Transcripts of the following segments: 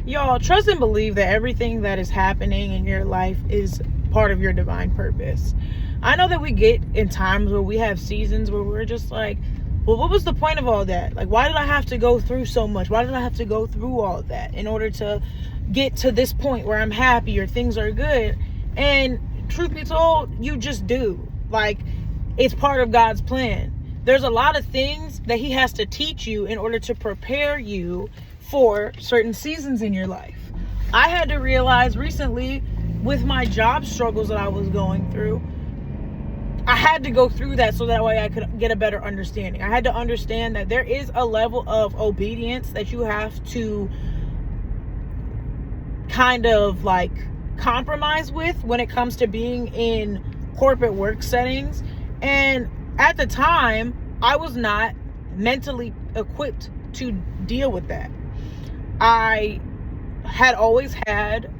Y'all, trust and believe that everything that is happening in your life is part of your divine purpose. I know that we get in times where we have seasons where we're just like, well, what was the point of all that? Like, why did I have to go through so much? Why did I have to go through all that in order to get to this point where I'm happy or things are good? And truth be told, you just do. Like, it's part of God's plan. There's a lot of things that he has to teach you in order to prepare you for certain seasons in your life. I had to realize recently with my job struggles that I was going through, I had to go through that so that way I could get a better understanding. I had to understand that there is a level of obedience that you have to kind of like compromise with when it comes to being in corporate work settings. And at the time, I was not mentally equipped to deal with that. I had always had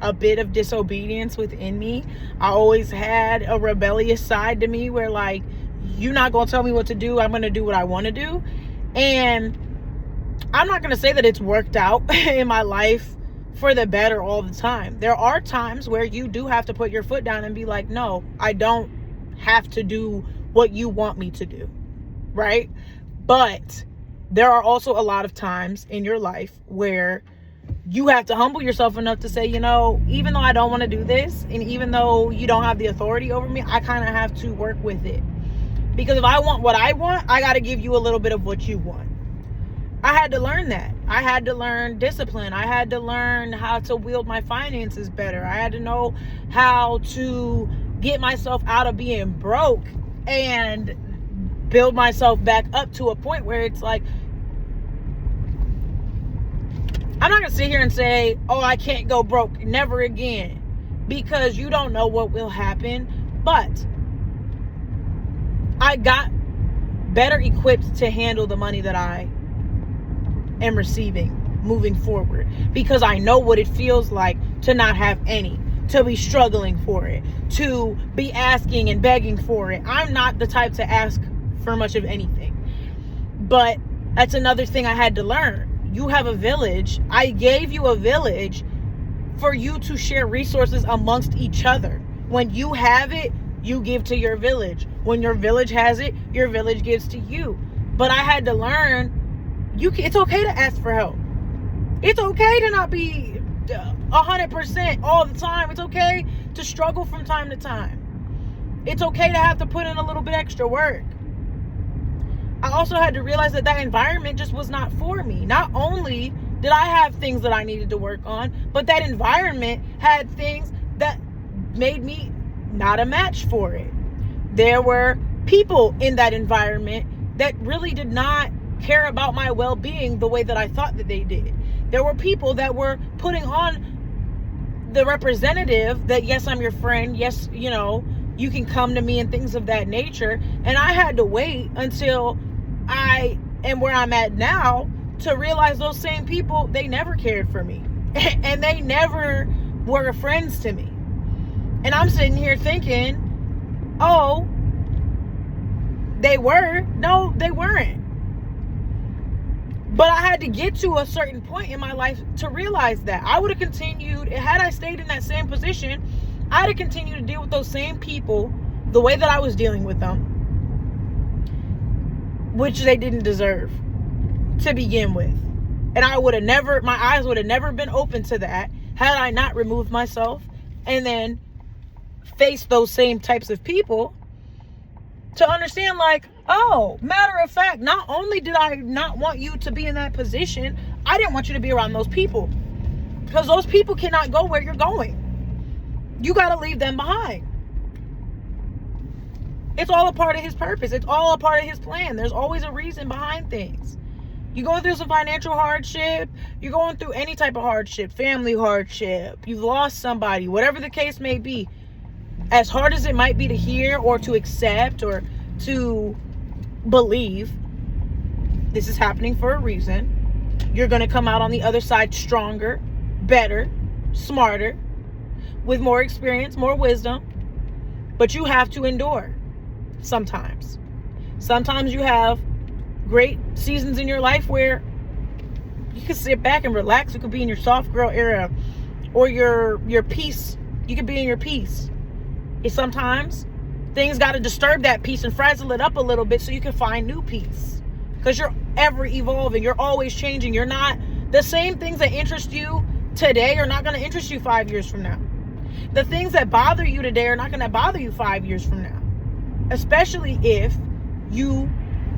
a bit of disobedience within me. I always had a rebellious side to me where like, you're not going to tell me what to do. I'm going to do what I want to do. And I'm not going to say that it's worked out in my life for the better all the time. There are times where you do have to put your foot down and be like, no, I don't have to do what you want me to do. Right? But there are also a lot of times in your life where you have to humble yourself enough to say, even though I don't want to do this, and even though you don't have the authority over me, I kind of have to work with it. Because if I want what I want, I got to give you a little bit of what you want. I had to learn that. I had to learn discipline. I had to learn how to wield my finances better. I had to know how to get myself out of being broke and build myself back up to a point where it's like, I'm not going to sit here and say, oh, I can't go broke, never again, because you don't know what will happen. But I got better equipped to handle the money that I am receiving moving forward, because I know what it feels like to not have any, to be struggling for it, to be asking and begging for it. I'm not the type to ask for much of anything. But that's another thing I had to learn. You have a village. I gave you a village for you to share resources amongst each other. When you have it, you give to your village. When your village has it, your village gives to you. But I had to learn, it's okay to ask for help. It's okay to not be 100% all the time. It's okay to struggle from time to time. It's okay to have to put in a little bit extra work. I also had to realize that environment just was not for me. Not only did I have things that I needed to work on, but that environment had things that made me not a match for it. There were people in that environment that really did not care about my well-being the way that I thought that they did. There were people that were putting on the representative that, yes, I'm your friend. Yes, you can come to me and things of that nature. And I had to wait until I am where I'm at now to realize those same people, they never cared for me. And they never were friends to me. And I'm sitting here thinking, oh, they were. No, they weren't. But I had to get to a certain point in my life to realize that. I would have continued, had I stayed in that same position, I'd have continued to deal with those same people the way that I was dealing with them, which they didn't deserve to begin with. And my eyes would have never been open to that had I not removed myself and then faced those same types of people to understand, like, oh, matter of fact, not only did I not want you to be in that position, I didn't want you to be around those people, because those people cannot go where you're going. You got to leave them behind. It's all a part of his purpose. It's all a part of his plan. There's always a reason behind things. You're going through some financial hardship. You're going through any type of hardship, family hardship. You've lost somebody, whatever the case may be. As hard as it might be to hear or to accept or to believe, this is happening for a reason. You're going to come out on the other side stronger, better, smarter, with more experience, more wisdom. But you have to endure sometimes. Sometimes you have great seasons in your life where You can sit back and relax. You could be in your soft girl era or your peace. You could be in your peace. And sometimes things got to disturb that peace and frazzle it up a little bit so you can find new peace. Because you're ever evolving. You're always changing. You're not, the same things that interest you today are not going to interest you 5 years from now. The things that bother you today are not going to bother you 5 years from now. Especially if you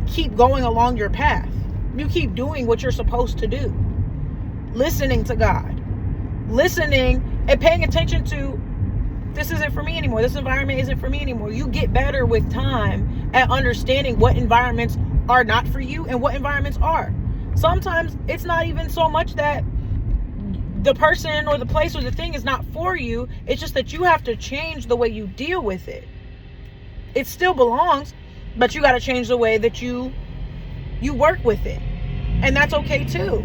keep going along your path. You keep doing what you're supposed to do. Listening to God. Listening and paying attention to, this isn't for me anymore. This environment isn't for me anymore. You get better with time at understanding what environments are not for you and what environments are. Sometimes it's not even so much that the person or the place or the thing is not for you. It's just that you have to change the way you deal with it. It still belongs, but you got to change the way that you work with it. And that's okay too.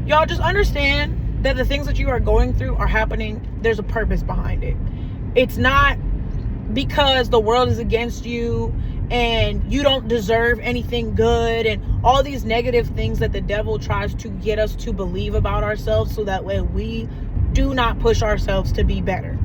Y'all just understand that the things that you are going through are happening. There's a purpose behind it. It's not because the world is against you and you don't deserve anything good and all these negative things that the devil tries to get us to believe about ourselves, so that way we do not push ourselves to be better.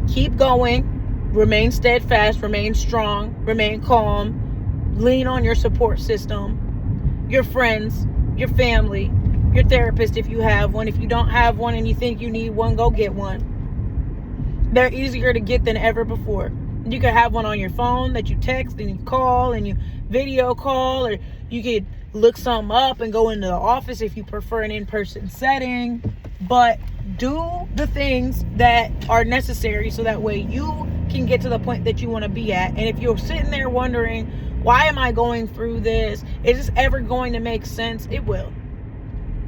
Keep going. Remain steadfast. Remain strong. Remain calm. Lean on your support system, your friends, your family, your therapist if you have one. If you don't have one and you think you need one, go get one. They're easier to get than ever before. You can have one on your phone that you text and you call and you video call, or you could look something up and go into the office if you prefer an in-person setting. But do the things that are necessary so that way you can get to the point that you want to be at. And if you're sitting there wondering, why am I going through this? Is this ever going to make sense? It will.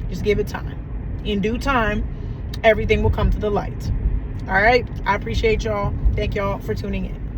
Just give it time. In due time, everything will come to the light. All right. I appreciate y'all. Thank y'all for tuning in.